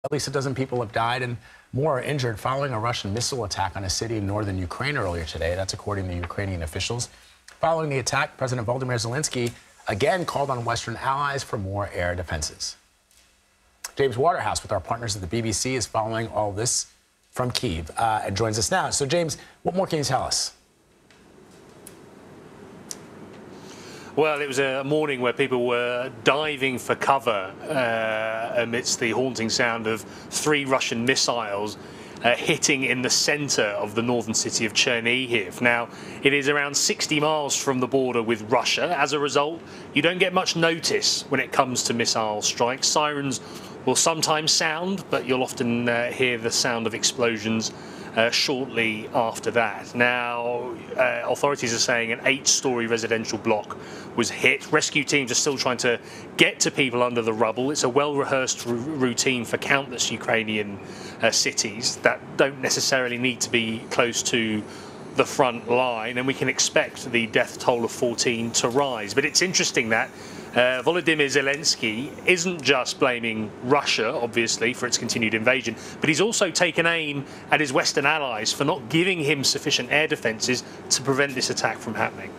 At least a dozen people have died and more are injured following a Russian missile attack on a city in northern Ukraine earlier today. That's according to Ukrainian officials. Following the attack, President Volodymyr Zelensky again called on Western allies for more air defenses. James Waterhouse with our partners at the BBC is following all this from Kyiv and joins us now. So, James, what more can you tell us? Well, it was a morning where people were diving for cover amidst the haunting sound of 3 Russian missiles hitting in the centre of the northern city of Chernihiv. Now, it is around 60 miles from the border with Russia. As a result, you don't get much notice when it comes to missile strikes. Sirens will sometimes sound, but you'll often hear the sound of explosions shortly after that. Now, authorities are saying an 8-story residential block was hit. Rescue teams are still trying to get to people under the rubble. It's a well-rehearsed routine for countless Ukrainian cities that don't necessarily need to be close to the front line, and we can expect the death toll of 14 to rise. But it's interesting that Volodymyr Zelensky isn't just blaming Russia, obviously, for its continued invasion, but he's also taken aim at his Western allies for not giving him sufficient air defences to prevent this attack from happening.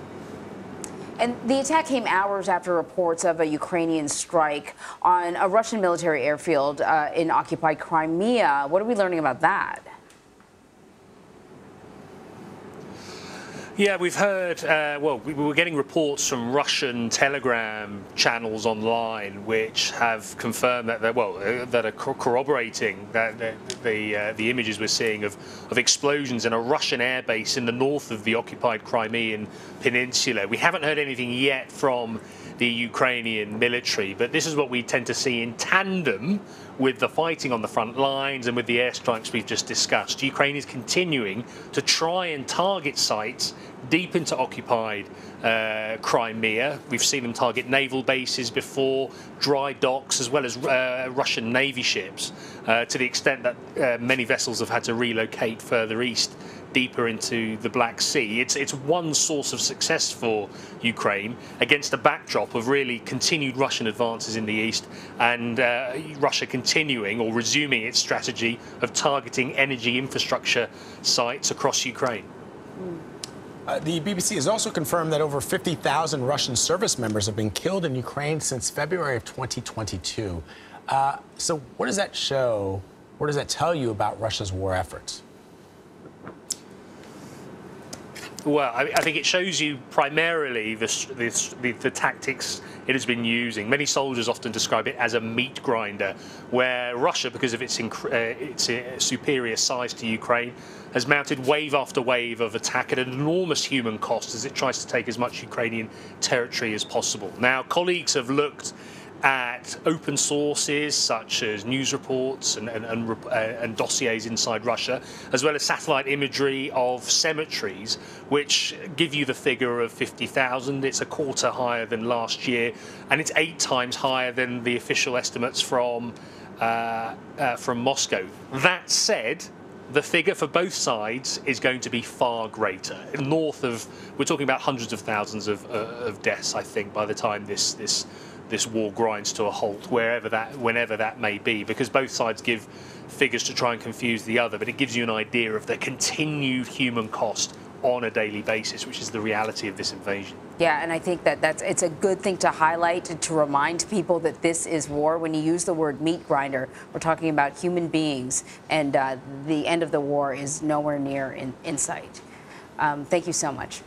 And the attack came hours after reports of a Ukrainian strike on a Russian military airfield in occupied Crimea. What are we learning about that? Yeah, we've heard, well, we were getting reports from Russian telegram channels online which have confirmed that, that are corroborating that the images we're seeing of explosions in a Russian airbase in the north of the occupied Crimean peninsula. We haven't heard anything yet from the Ukrainian military, but this is what we tend to see in tandem with the fighting on the front lines and with the airstrikes we've just discussed. Ukraine is continuing to try and target sites deep into occupied Crimea. We've seen them target naval bases before, dry docks, as well as Russian Navy ships, to the extent that many vessels have had to relocate further east, deeper into the Black Sea. It's one source of success for Ukraine against a backdrop of really continued Russian advances in the east and Russia continuing or resuming its strategy of targeting energy infrastructure sites across Ukraine. The BBC has also confirmed that over 50,000 Russian service members have been killed in Ukraine since February of 2022. So what does that show? What does that tell you about Russia's war efforts? Well, I think it shows you primarily the tactics it has been using. Many soldiers often describe it as a meat grinder, where Russia, because of its superior size to Ukraine, has mounted wave after wave of attack at an enormous human cost as it tries to take as much Ukrainian territory as possible. Now, colleagues have looked at open sources such as news reports and dossiers inside Russia, as well as satellite imagery of cemeteries, which give you the figure of 50,000. It's a quarter higher than last year, and it's 8 times higher than the official estimates from Moscow. That said, the figure for both sides is going to be far greater. North of, we're talking about hundreds of thousands of deaths, I think, by the time this war grinds to a halt, whenever that may be, because both sides give figures to try and confuse the other, but it gives you an idea of the continued human cost on a daily basis, which is the reality of this invasion. Yeah, and I think it's a good thing to highlight, to remind people that this is war. When you use the word meat grinder, we're talking about human beings, and the end of the war is nowhere near in sight. Thank you so much.